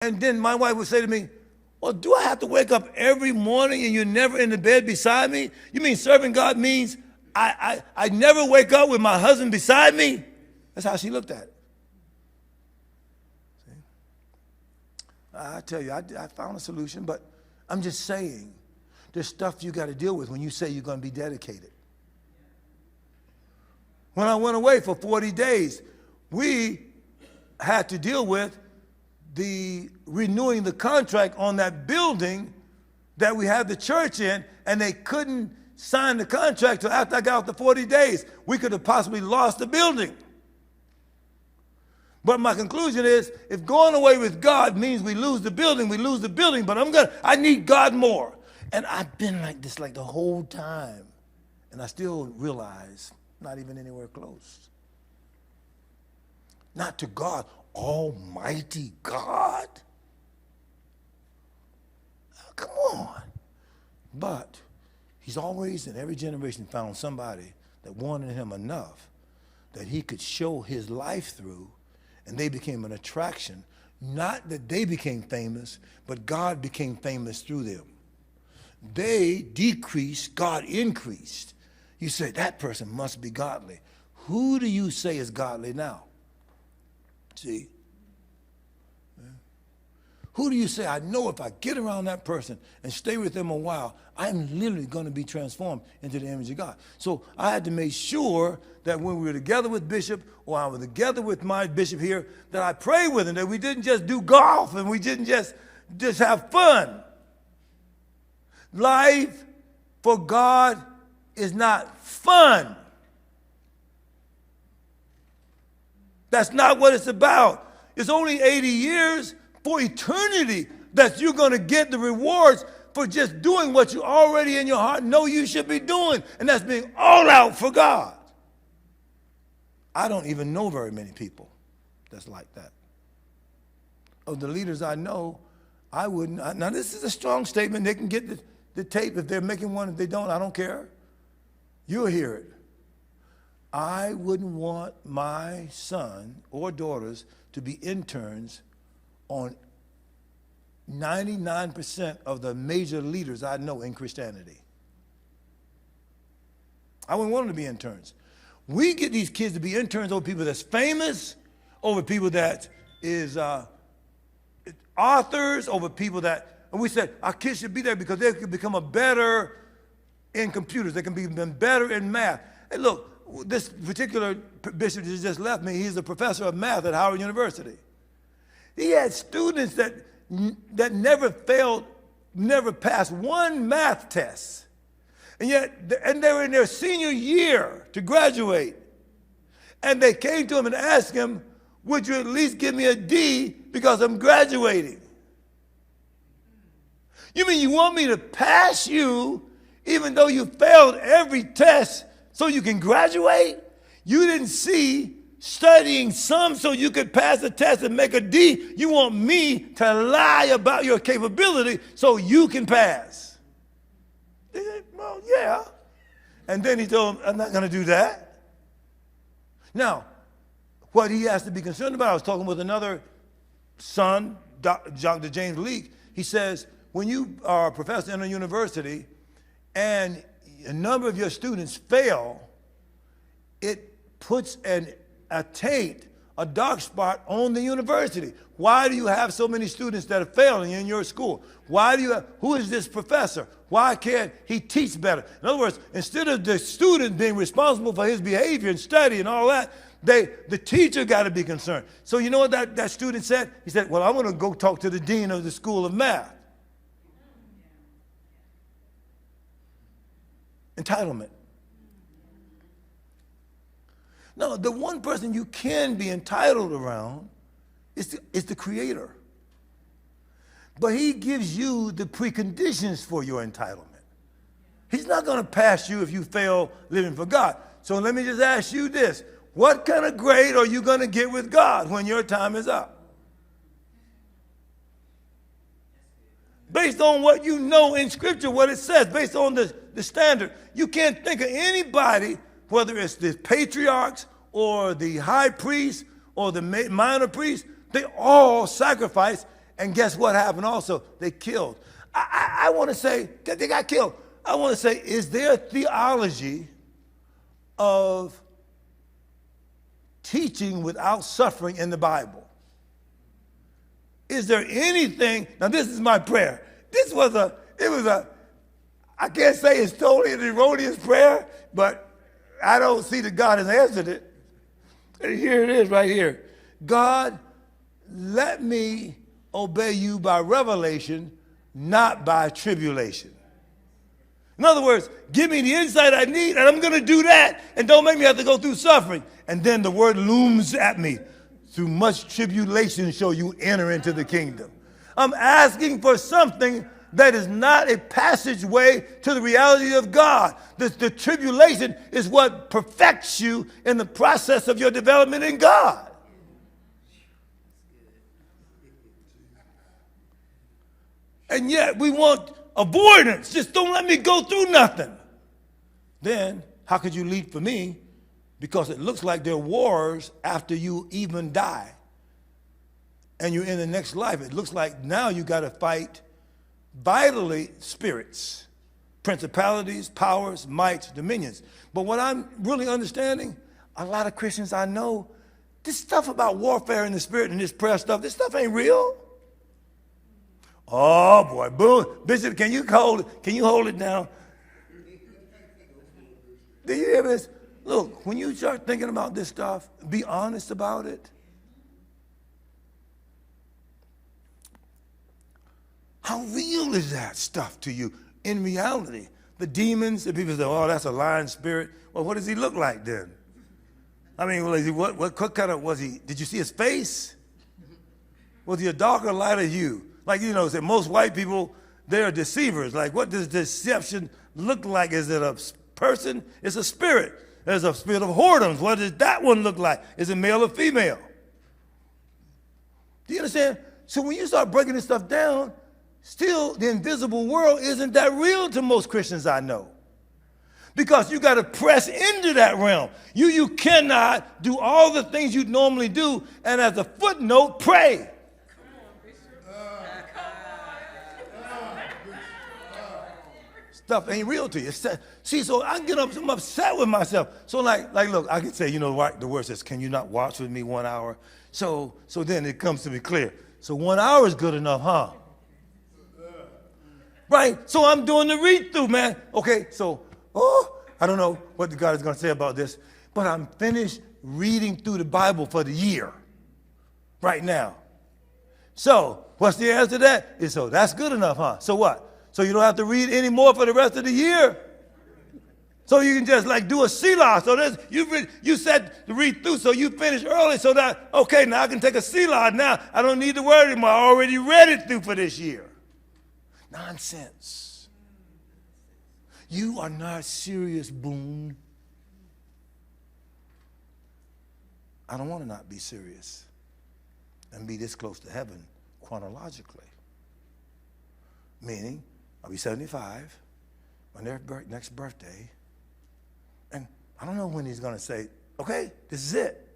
And then my wife would say to me, well, do I have to wake up every morning and you're never in the bed beside me? You mean serving God means I never wake up with my husband beside me? That's how she looked at it. See? I tell you, I found a solution, but I'm just saying, there's stuff you got to deal with when you say you're going to be dedicated. When I went away for 40 days, we had to deal with the renewing the contract on that building that we had the church in, and they couldn't sign the contract till after I got out the 40 days. We could have possibly lost the building. But my conclusion is, if going away with God means we lose the building, we lose the building, but I need God more. And I've been like this like the whole time. And I still realize, not even anywhere close. Not to God, Almighty God. Oh, come on. But he's always in every generation found somebody that wanted him enough that he could show his life through, and they became an attraction. Not that they became famous, but God became famous through them. They decreased, God increased. You say, that person must be godly. Who do you say is godly now? See? Who do you say, I know if I get around that person and stay with them a while, I'm literally going to be transformed into the image of God. So I had to make sure that when we were together with Bishop, or I was together with my bishop here, that I prayed with him, that we didn't just do golf and we didn't just have fun. Life for God is not fun. That's not what it's about. It's only 80 years for eternity that you're going to get the rewards for just doing what you already in your heart know you should be doing, and that's being all out for God. I don't even know very many people that's like that. Of the leaders I know, I wouldn't. Now, this is a strong statement. They can get the tape if they're making one. If they don't, I don't care. You'll hear it. I wouldn't want my son or daughters to be interns on 99% of the major leaders I know in Christianity. I wouldn't want them to be interns. We get these kids to be interns over people that's famous, over people that is authors, over people that, and we said our kids should be there because they can become better in computers. They can be better in math. Hey, look, this particular bishop that just left me, he's a professor of math at Howard University. He had students that never failed, never passed one math test. And they were in their senior year to graduate. And they came to him and asked him, would you at least give me a D because I'm graduating? You mean you want me to pass you even though you failed every test so you can graduate? You didn't see studying some so you could pass the test and make a D. You want me to lie about your capability so you can pass. They said, well, yeah. And then he told him, I'm not going to do that. Now, what he has to be concerned about, I was talking with another son, Dr. James Leake. He says, when you are a professor in a university and a number of your students fail, it puts a taint, a dark spot on the university. Why do you have so many students that are failing in your school? Who is this professor? Why can't he teach better? In other words, instead of the student being responsible for his behavior and study and all that, the teacher got to be concerned. So you know what that student said? He said, well, I'm going to go talk to the dean of the School of Math. Entitlement. No, the one person you can be entitled around is the Creator. But he gives you the preconditions for your entitlement. He's not going to pass you if you fail living for God. So let me just ask you this. What kind of grade are you going to get with God when your time is up? Based on what you know in Scripture, what it says, based on the standard. You can't think of anybody, whether it's the patriarchs or the high priest or the minor priest, they all sacrifice, And guess what happened also? They killed. I want to say, they got killed. I want to say, is there a theology of teaching without suffering in the Bible? Is there anything? Now, this is my prayer. I can't say it's totally an erroneous prayer, but I don't see that God has answered it. And here it is right here. God, let me obey you by revelation, not by tribulation. In other words, give me the insight I need, and I'm going to do that, and don't make me have to go through suffering. And then the word looms at me. Through much tribulation shall you enter into the kingdom. I'm asking for something that is not a passageway to the reality of God. The tribulation is what perfects you in the process of your development in God. And yet we want avoidance. Just don't let me go through nothing. Then how could you lead for me? Because it looks like there are wars after you even die. And you're in the next life. It looks like now you got to fight vitally spirits, principalities, powers, mights, dominions. But what I'm really understanding, a lot of Christians I know, this stuff about warfare in the spirit and this prayer stuff, this stuff ain't real. Oh boy, boom. Bishop, can you hold it down? Do you hear this? Look, when you start thinking about this stuff, be honest about it. How real is that stuff to you in reality? The demons, the people say, oh, that's a lying spirit. Well, what does he look like then? I mean, what kind of, was he, did you see his face? Was he a darker, lighter hue? Like, you know, say most white people, they're deceivers. Like, what does deception look like? Is it a person? It's a spirit. There's a spirit of whoredoms. What does that one look like? Is it male or female? Do you understand? So when you start breaking this stuff down, still the invisible world isn't that real to most Christians I know. Because you got to press into that realm. You cannot do all the things you normally do and as a footnote, pray. Stuff ain't real to you. See, so I get up, I'm upset with myself. So like, look, I can say, you know, the word says, can you not watch with me 1 hour? So then it comes to be clear. So 1 hour is good enough, huh? Right? So I'm doing the read through, man. Okay, so, I don't know what God is going to say about this, but I'm finished reading through the Bible for the year right now. So what's the answer to that? So that's good enough, huh? So what? So you don't have to read any more for the rest of the year. So you can just like do a Selah. So you said to read through, so you finish early so that, okay, now I can take a Selah now. I don't need the word anymore. I already read it through for this year. Nonsense. You are not serious, Boone. I don't want to not be serious and be this close to heaven chronologically. Meaning, I'll be 75 on their next birthday, and I don't know when he's going to say, okay, this is it.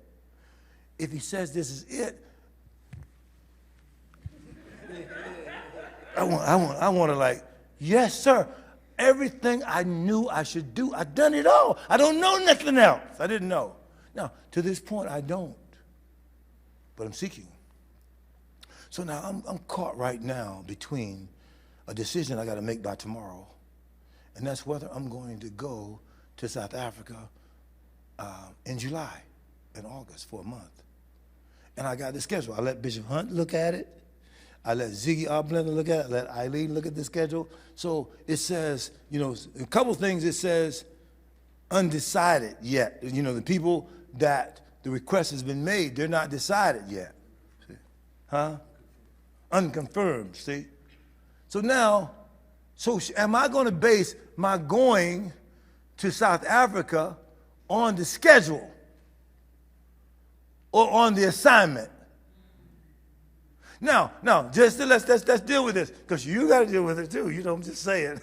If he says this is it, I want to like, yes, sir. Everything I knew I should do, I've done it all. I don't know nothing else. I didn't know. Now, to this point, I don't, but I'm seeking. So now I'm caught right now between a decision I got to make by tomorrow, and that's whether I'm going to go to South Africa in July and August for a month. And I got the schedule. I let Bishop Hunt look at it. I let Ziggy Blender look at it. I let Eileen look at the schedule. So it says, you know, a couple things. It says undecided yet. You know, the people that the request has been made, they're not decided yet. See? Huh? Unconfirmed, see? So now, am I going to base my going to South Africa on the schedule or on the assignment? Now, just let's deal with this, because you got to deal with it too. You know, I'm just saying.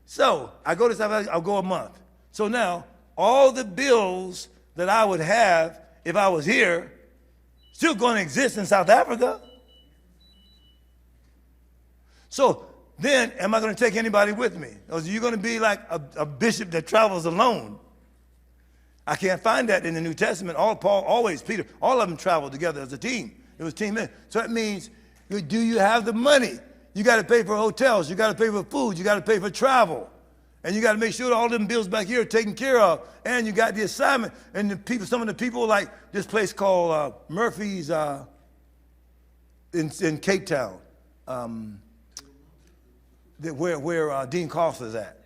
So I go to South Africa, I'll go a month. So now, all the bills that I would have if I was here still going to exist in South Africa. So then, am I going to take anybody with me? Or are you going to be like a bishop that travels alone? I can't find that in the New Testament. Paul, always Peter, all of them traveled together as a team. It was team men. So that means, do you have the money? You got to pay for hotels. You got to pay for food. You got to pay for travel. And you got to make sure all them bills back here are taken care of. And you got the assignment. And the people, some of the people, like this place called Murphy's in Cape Town, where Dean Costa's at.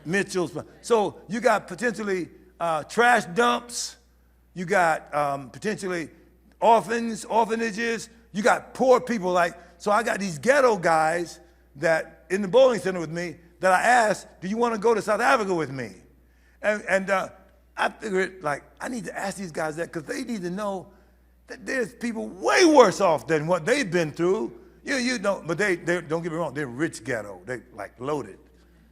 Mitchell's. So you got potentially trash dumps. You got potentially orphanages. You got poor people. So I got these ghetto guys that in the bowling center with me that I asked, do you want to go to South Africa with me? And I figured, I need to ask these guys that because they need to know that there's people way worse off than what they've been through. You know, but they don't get me wrong, they're rich ghetto. They loaded,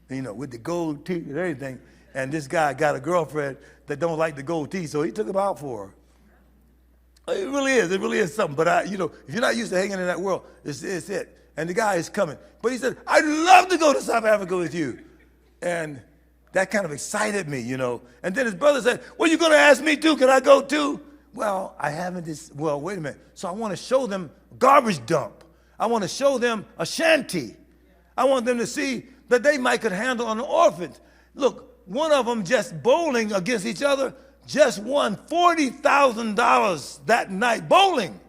with the gold teeth and everything. And this guy got a girlfriend that don't like the gold teeth, so he took him out for her. It really is something. But if you're not used to hanging in that world, it's it. And the guy is coming. But he said, I'd love to go to South Africa with you. And that kind of excited me, And then his brother said, well, you're going to ask me too? Can I go too? Well, I haven't wait a minute. So I want to show them a garbage dump. I want to show them a shanty. I want them to see that they might could handle an orphan. Look, one of them just bowling against each other just won $40,000 that night bowling.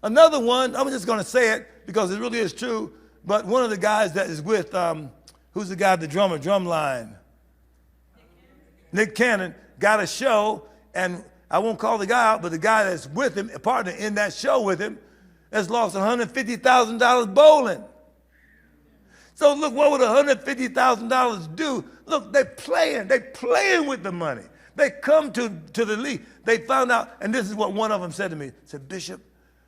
Another one, I'm just going to say it because it really is true, but one of the guys that is with, who's the guy, the drummer, drumline? Nick Cannon, got a show, and I won't call the guy out, but the guy that's with him, a partner in that show with him, has lost $150,000 bowling. So look, what would $150,000 do? Look, they're playing with the money. They come to the league. They found out, and this is what one of them said to me. Said, Bishop,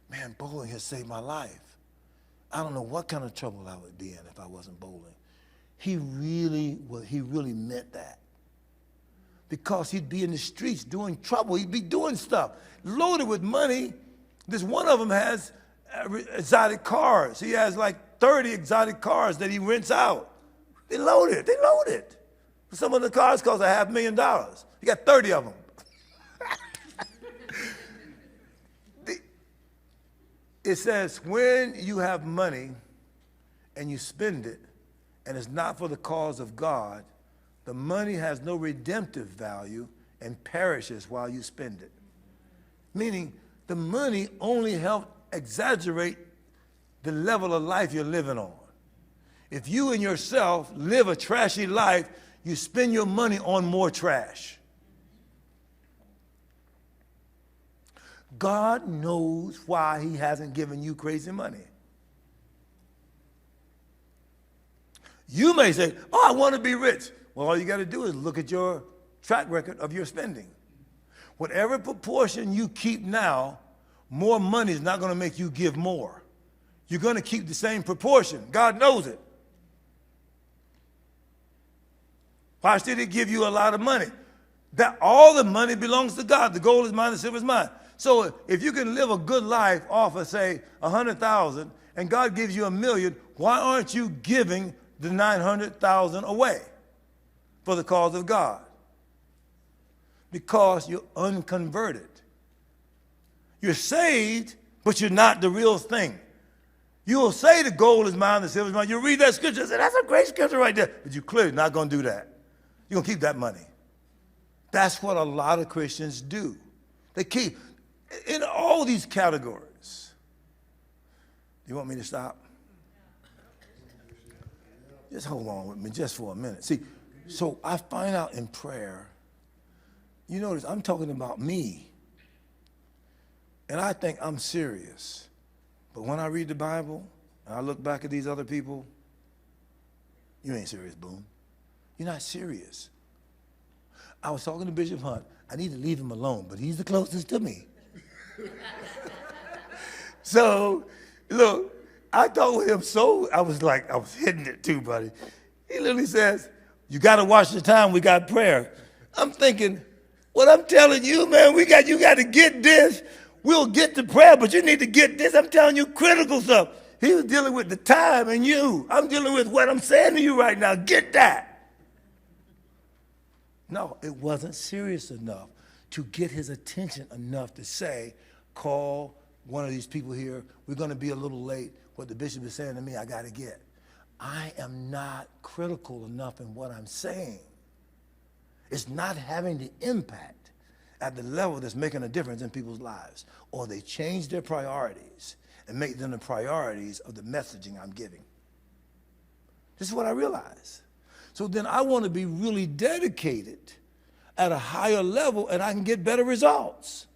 man, bowling has saved my life. I don't know what kind of trouble I would be in if I wasn't bowling. He really meant that. Because he'd be in the streets doing trouble. He'd be doing stuff. Loaded with money. This one of them has exotic cars. He has 30 exotic cars that he rents out. They loaded. Some of the cars cost $500,000. He got 30 of them. It says when you have money and you spend it and it's not for the cause of God, the money has no redemptive value and perishes while you spend it. Meaning the money only helps exaggerate the level of life you're living on. If you and yourself live a trashy life, you spend your money on more trash. God knows why he hasn't given you crazy money. You may say, oh, I want to be rich. Well, all you got to do is look at your track record of your spending. Whatever proportion you keep now, more money is not going to make you give more. You're going to keep the same proportion. God knows it. Why should he give you a lot of money? That all the money belongs to God. The gold is mine, the silver is mine. So if you can live a good life off of, say, 100,000, and God gives you $1 million, why aren't you giving the 900,000 away for the cause of God? Because you're unconverted. You're saved, but you're not the real thing. You'll say the gold is mine, the silver is mine. You read that scripture and say, that's a great scripture right there. But you're clearly not going to do that. You're going to keep that money. That's what a lot of Christians do. They keep in all these categories. You want me to stop? Just hold on with me just for a minute. See, so I find out in prayer, you notice I'm talking about me. And I think I'm serious. But when I read the Bible and I look back at these other people, you ain't serious, Boone. You're not serious. I was talking to Bishop Hunt. I need to leave him alone, but he's the closest to me. So, look, I talked with him I was hitting it too, buddy. He literally says, you got to watch the time we got prayer. I'm thinking, what I'm telling you, man, you got to get this. We'll get to prayer, but you need to get this. I'm telling you critical stuff. He was dealing with the time and you. I'm dealing with what I'm saying to you right now. Get that. No, it wasn't serious enough to get his attention enough to say, call one of these people here. We're going to be a little late. What the bishop is saying to me, I got to get. I am not critical enough in what I'm saying. It's not having the impact at the level that's making a difference in people's lives. Or they change their priorities and make them the priorities of the messaging I'm giving. This is what I realize. So then I want to be really dedicated at a higher level and I can get better results.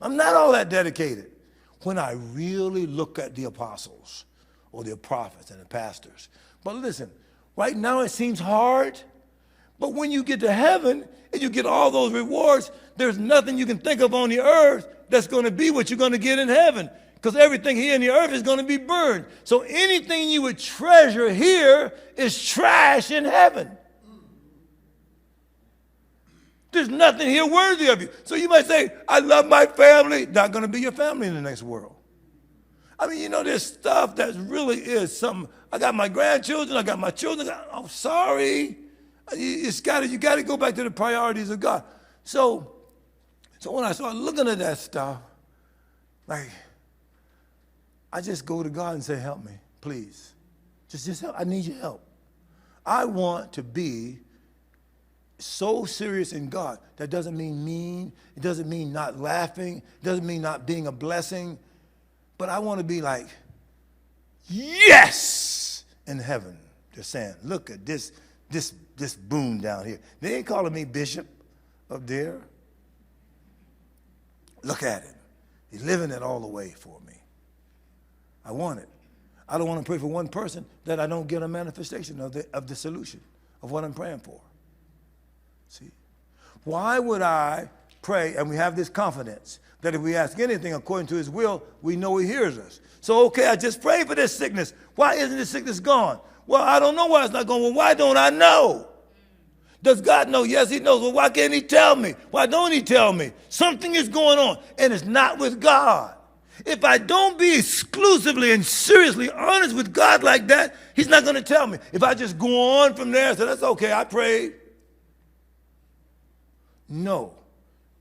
I'm not all that dedicated. When I really look at the apostles or the prophets and the pastors. But listen, right now it seems hard. But when you get to heaven and you get all those rewards, there's nothing you can think of on the earth that's going to be what you're going to get in heaven. Because everything here in the earth is going to be burned. So anything you would treasure here is trash in heaven. There's nothing here worthy of you. So you might say, I love my family. Not going to be your family in the next world. I mean, you know, there's stuff that really is something. I got my grandchildren. I got my children. I'm sorry. You got to go back to the priorities of God. So when I start looking at that stuff, like, I just go to God and say, help me, please. Just help. I need your help. I want to be so serious in God. That doesn't mean mean. It doesn't mean not laughing. It doesn't mean not being a blessing. But I want to be like, yes, in heaven. They're saying, look at this boom down here. They ain't calling me bishop up there. Look at it. He's living it all the way for me. I want it. I don't want to pray for one person that I don't get a manifestation of the solution of what I'm praying for. See? Why would I pray, and we have this confidence that if we ask anything according to his will, we know he hears us. So, okay, I just prayed for this sickness. Why isn't this sickness gone? Well, I don't know why it's not gone. Well, why don't I know? Does God know? Yes, he knows. Well, why can't he tell me? Why don't he tell me? Something is going on, and it's not with God. If I don't be exclusively and seriously honest with God like that, he's not going to tell me. If I just go on from there and say, that's okay, I prayed. No.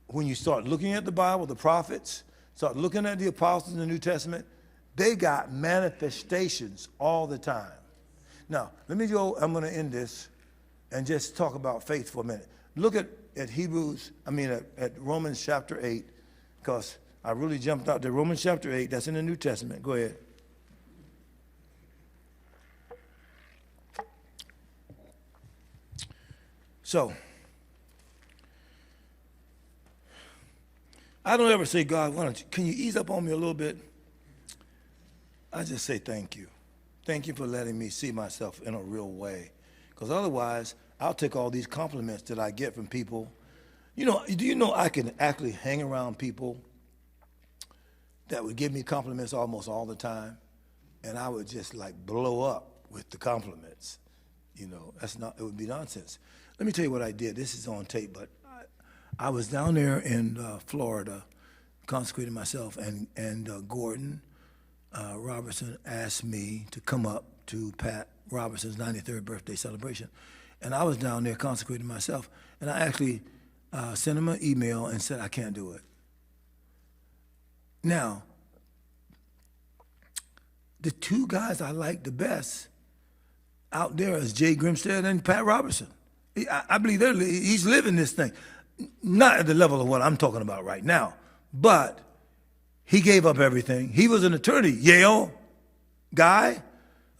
When you start looking at the Bible, the prophets, start looking at the apostles in the New Testament, they got manifestations all the time. Now, let me go, I'm going to end this and just talk about faith for a minute. Look at Romans chapter 8, because I really jumped out to Romans chapter 8. That's in the New Testament. Go ahead. So, I don't ever say, God, can you ease up on me a little bit? I just say thank you. Thank you for letting me see myself in a real way. Because otherwise, I'll take all these compliments that I get from people. You know, do you know I can actually hang around people that would give me compliments almost all the time, and I would just like blow up with the compliments. You know, it would be nonsense. Let me tell you what I did. This is on tape, but I was down there in Florida consecrating myself, and Gordon Robertson asked me to come up to Pat Robertson's 93rd birthday celebration. And I was down there consecrating myself, and I actually sent him an email and said, I can't do it. Now, the two guys I like the best out there is Jay Grimstead and Pat Robertson. I believe he's living this thing. Not at the level of what I'm talking about right now, but he gave up everything. He was an attorney, Yale guy,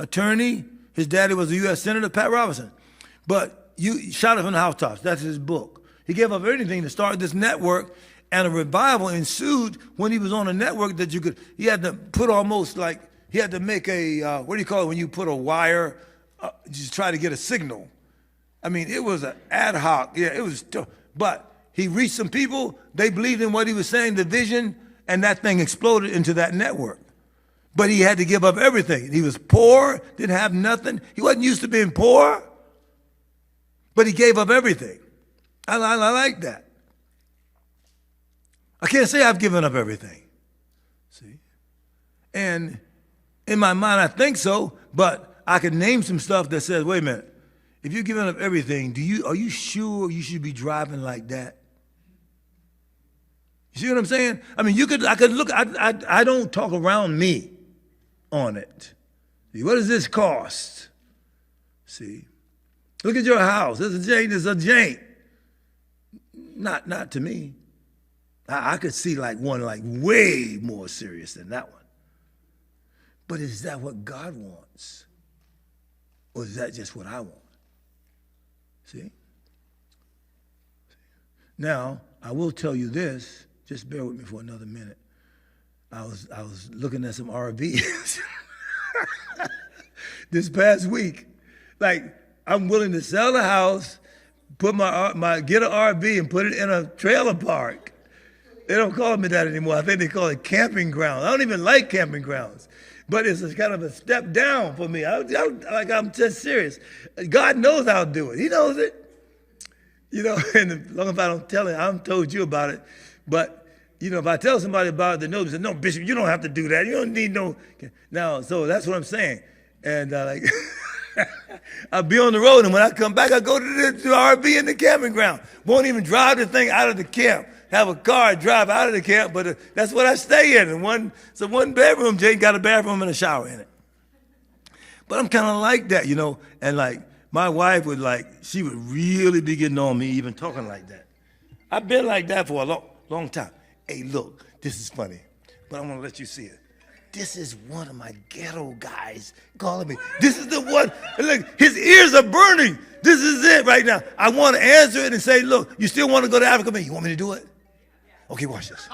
attorney. His daddy was a U.S. Senator, Pat Robertson. But you shot it from the housetops. That's his book. He gave up everything to start this network, and a revival ensued when he was on a network that he had to put almost like, he had to make a, what do you call it when you put a wire, just try to get a signal. I mean, it was an ad hoc, it was, but he reached some people, they believed in what he was saying, the vision, and that thing exploded into that network. But he had to give up everything. He was poor, didn't have nothing. He wasn't used to being poor, but he gave up everything. I like that. I can't say I've given up everything. See? And in my mind, I think so, but I can name some stuff that says, wait a minute, if you're giving up everything, are you sure you should be driving like that? You see what I'm saying? I mean, I could look, I don't talk around me on it. See, what does this cost? See? Look at your house. It's a jank. Not to me. I could see like one like way more serious than that one. But is that what God wants? Or is that just what I want? See? Now, I will tell you this. Just bear with me for another minute. I was looking at some RVs this past week. Like, I'm willing to sell the house, get an RV and put it in a trailer park. They don't call me that anymore. I think they call it camping grounds. I don't even like camping grounds. But it's kind of a step down for me. I'm just serious. God knows I'll do it. He knows it. You know, and as long as I don't tell him, I haven't told you about it. But, you know, if I tell somebody about it, they know, they say, no, Bishop, you don't have to do that. You don't need no. Now, so that's what I'm saying. And I'll be on the road, and when I come back, I go to the RV in the camping ground. Won't even drive the thing out of the camp. Have a car drive out of the camp, but that's what I stay in. And it's a one bedroom. Jake got a bathroom and a shower in it. But I'm kind of like that, you know. And like my wife she would really be getting on me even talking like that. I've been like that for a long time. Hey, look, this is funny, but I'm gonna let you see it. This is one of my ghetto guys calling me. This is the one. Look, his ears are burning. This is it right now. I want to answer it and say, look, you still want to go to Africa? You want me to do it? Okay, watch this.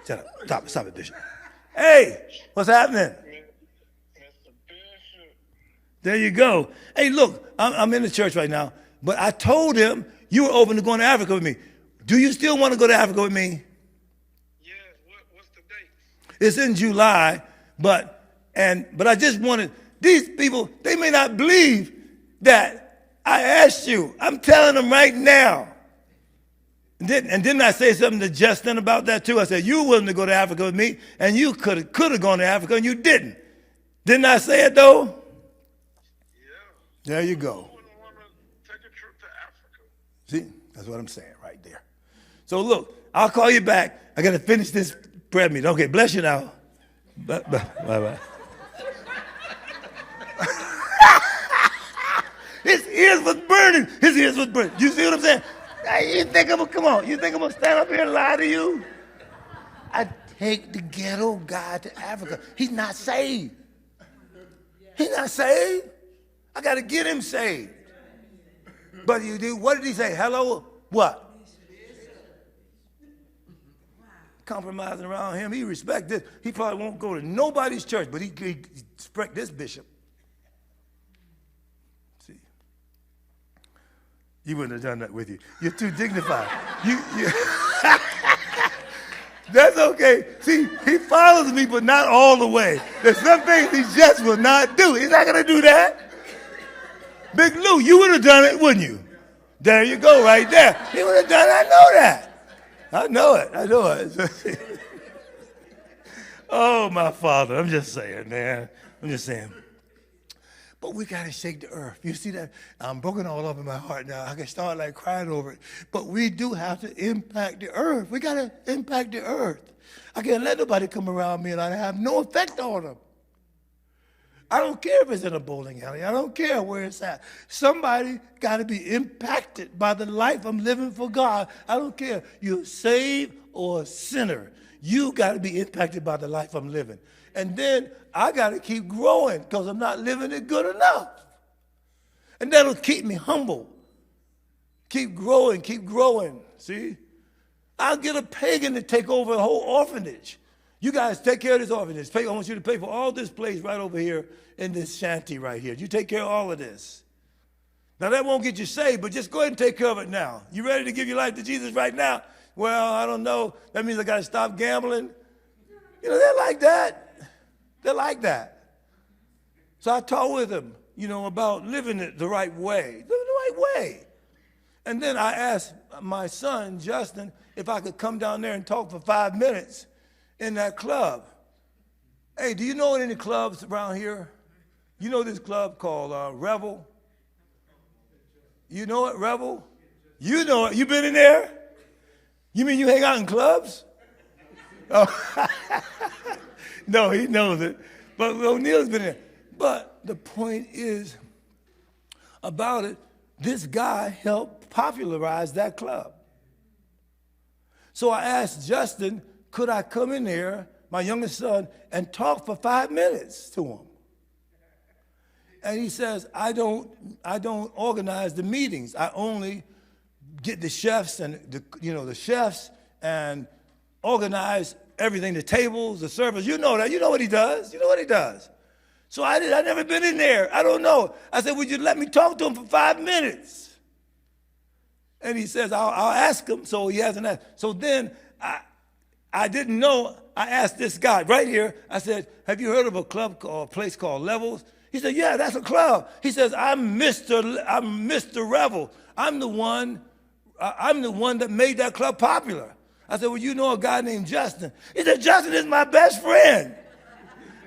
Shut up. Stop it, Bishop. Hey, what's happening? There you go. Hey, look, I'm in the church right now, but I told him you were open to going to Africa with me. Do you still want to go to Africa with me? Yeah, what's the date? It's in July, but I just wanted, these people, they may not believe that I asked you. I'm telling them right now. And didn't I say something to Justin about that too? I said, you were willing to go to Africa with me, and you could have gone to Africa, and you didn't. Didn't I say it though? Yeah. There you go. I wouldn't want to take a trip to Africa. See, that's what I'm saying right there. So look, I'll call you back. I got to finish this prayer meeting. Okay, bless you now. Bye-bye. His ears was burning. You see what I'm saying? You think I'm gonna stand up here and lie to you? I take the ghetto guy to Africa. He's not saved. I got to get him saved. But you do. What did he say? Hello? What? Compromising around him. He respect this. He probably won't go to nobody's church, but he respect this bishop. See, he wouldn't have done that with you. You're too dignified. You That's okay. See, he follows me, but not all the way. There's some things he just will not do. He's not going to do that. Big Lou, you would have done it, wouldn't you? There you go, right there. He would have done it. I know that. I know it. Oh, my Father. I'm just saying, man. But we got to shake the earth. You see that? I'm broken all up in my heart now. I can start like crying over it. But we do have to impact the earth. We got to impact the earth. I can't let nobody come around me and I have no effect on them. I don't care if it's in a bowling alley. I don't care where it's at. Somebody got to be impacted by the life I'm living for God. I don't care. You're saved or a sinner. You got to be impacted by the life I'm living. And then I got to keep growing because I'm not living it good enough. And that'll keep me humble. Keep growing. See? I'll get a pagan to take over a whole orphanage. You guys take care of this orphanage. I want you to pay for all this place right over here in this shanty right here. You take care of all of this. Now, that won't get you saved, but just go ahead and take care of it now. You ready to give your life to Jesus right now? Well, I don't know. That means I got to stop gambling. You know, they're like that. So I talk with them, about living it the right way. And then I asked my son, Justin, if I could come down there and talk for 5 minutes in that club. Hey, do you know any clubs around here? You know this club called Revel? You know it, Revel? You know it. You been in there? You mean you hang out in clubs? Oh. No, he knows it. But O'Neill's been there. But the point is about it, this guy helped popularize that club. So I asked Justin, could I come in there, my youngest son, and talk for 5 minutes to him? And he says, I don't organize the meetings. I only get the chefs and the chefs and organize everything, the tables, the servers. You know that. You know what he does. You know what he does. So I never been in there. I don't know. I said, would you let me talk to him for 5 minutes? And he says, I'll ask him. So he hasn't asked. So then I didn't know. I asked this guy right here. I said, have you heard of a club or a place called Levels? He said, yeah, that's a club. He says, I'm Mr. Revel. I'm the one that made that club popular. I said, well, you know a guy named Justin. He said, Justin is my best friend.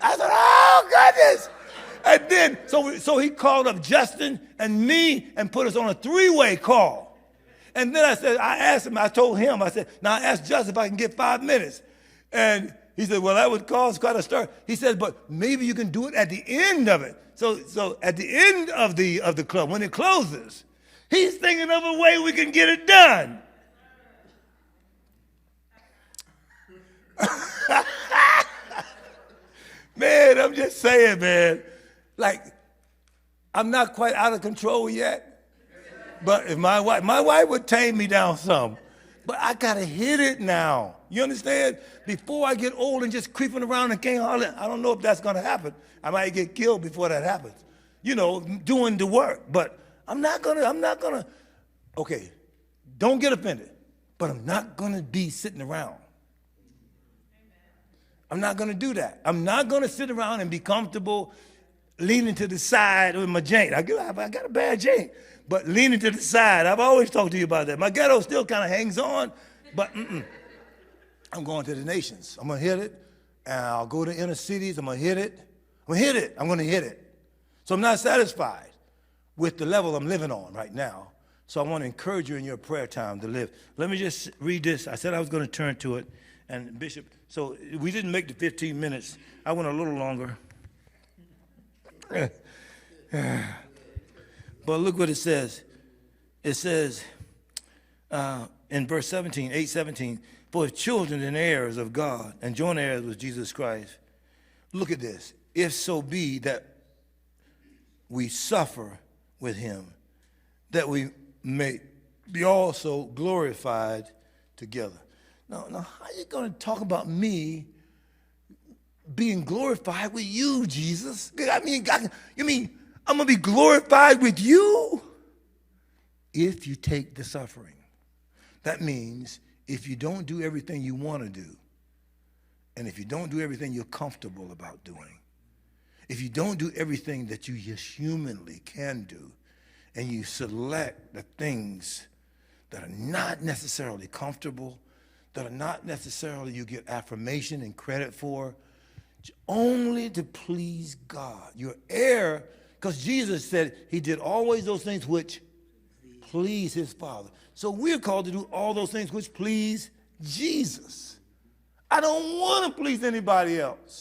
I said, oh, goodness. And then, so he called up Justin and me and put us on a 3-way call. And then I asked him, I told him, I said, now I asked Justin if I can get 5 minutes. And he said, well, that would cause quite a stir. He said, but maybe you can do it at the end of it. So at the end of the club, when it closes, he's thinking of a way we can get it done. Man, I'm just saying, man. Like, I'm not quite out of control yet. But if my wife would tame me down some. But I gotta hit it now. You understand? Before I get old and just creeping around and can't hardly, I don't know if that's gonna happen. I might get killed before that happens. You know, doing the work. But I'm not gonna, okay, don't get offended. But I'm not gonna be sitting around. I'm not gonna do that. I'm not gonna sit around and be comfortable leaning to the side with my joint. I got a bad joint. But leaning to the side, I've always talked to you about that. My ghetto still kind of hangs on, but I'm going to the nations. I'm going to hit it, and I'll go to inner cities. I'm going to hit it. I'm going to hit it. So I'm not satisfied with the level I'm living on right now. So I want to encourage you in your prayer time to live. Let me just read this. I said I was going to turn to it, and Bishop, so we didn't make the 15 minutes. I went a little longer. But look what it says. It says in verse 17, 8:17, for if children and heirs of God and joint heirs with Jesus Christ, look at this, if so be that we suffer with him, that we may be also glorified together. Now how are you going to talk about me being glorified with you, Jesus? You mean I'm going to be glorified with you if you take the suffering. That means if you don't do everything you want to do, and if you don't do everything you're comfortable about doing, if you don't do everything that you just humanly can do, and you select the things that are not necessarily comfortable, that are not necessarily you get affirmation and credit for, only to please God. Your heir. Because Jesus said he did always those things which please his Father. So we're called to do all those things which please Jesus. I don't want to please anybody else.